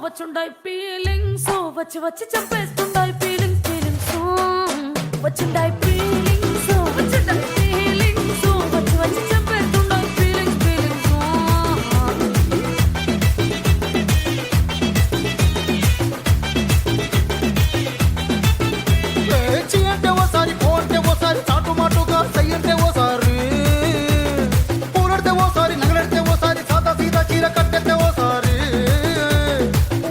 వచ్చుండాయి feelings వచ్చి వచ్చి చంపేస్తుండాయి feelings వచ్చుండాయి feelings వచ్చుండాయి feelings వచ్చి వచ్చి చంపేస్తుండాయి ఫీలింగ్స్ చి అంటే ఓసారి పోంటే ఓసారి చాటు మాటుగా సై అంటే ఓసారి పూలడితే ఓసారి నగలడితే ఓసారి సాదా సీదా చీర కట్టెతే ఓసారి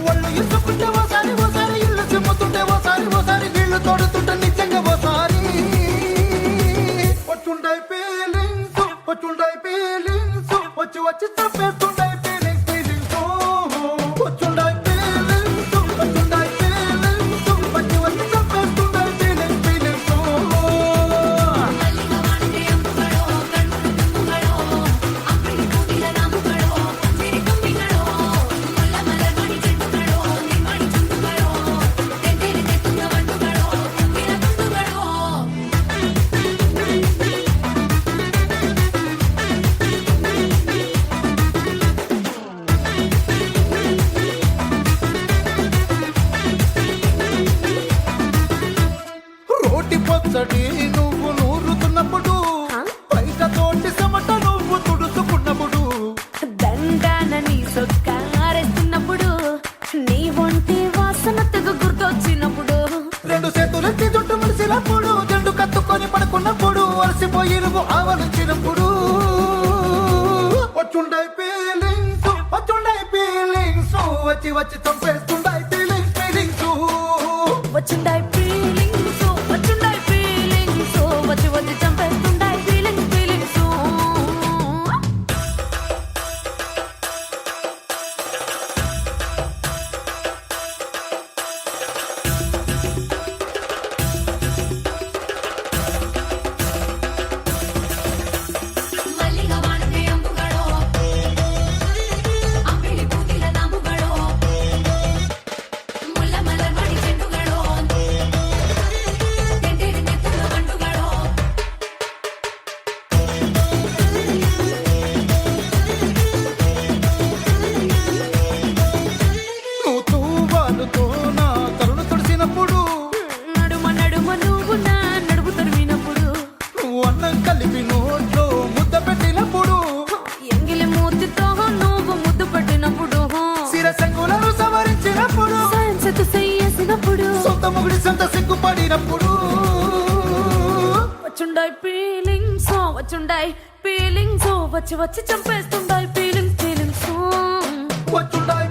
ఒళ్ళు ఇసుకుంటే ఓసారి ఓసారి ఇల్లు చిమ్ముతుంటే ఓసారి ఓసారి నీళ్లు తోడుతుంటే నిజంగా ఓసారి వచ్చుండాయి ఫీలింగ్స్ వచ్చి వచ్చి చంపేస్తుండాయి ఫీలింగ్స్ వచ్చుండాయి ఫీలింగ్స్ వచ్చుండాయి ఫీలింగ్స్ వచ్చి వచ్చి చంపేస్తుండాయి ఫీలింగ్స్ రోటి పచ్చడి నువ్వు నూరుతున్నప్పుడు బయట తోటి చెమట నువ్వు తుడుచుకున్నప్పుడు దండాన నీ సొక్కారేస్తున్నప్పుడు నీ ఒంటి వాసన తెగ గుర్తొచ్చినప్పుడు రెండు చేతులెత్తి జుట్టు మలిసినప్పుడు జండు కత్తుకొని పడుకున్నప్పుడు అలసిపోయి నువ్వు ఆవలించినప్పుడు వచ్చుండాయి ఫీలింగ్స్ వచ్చి వచ్చి చంపేస్తుండాయి ఫీలింగ్స్ వచ్చుండాయి ఫీలింగ్స్ వచ్చుండాయి ఫీలింగ్స్ వచ్చి వచ్చి చంపేస్తుండాయి ఫీలింగ్స్ నువ్వు తూవాలుతో నా కరుణ తుడిసినప్పుడు నడుమ నడుమ నువ్వు నా నడుపు తరిమినప్పుడు నువ్వు అన్నం కలిపి నోట్లో ముద్ద పెట్టినప్పుడు ఎంగిలి మూతితో నువ్వు ముద్దు పట్టినప్పుడు శిరసంగులను సవరించినప్పుడు సైన్సెత్ చెయ్యేసినప్పుడు సొంత మొగుడి సొంత సిగ్గుపడినప్పుడు వచ్చుండాయి ఫీలింగ్స్ వచ్చి వచ్చి చంపేస్తుండాయి ఫీలింగ్స్ వచ్చుండాయి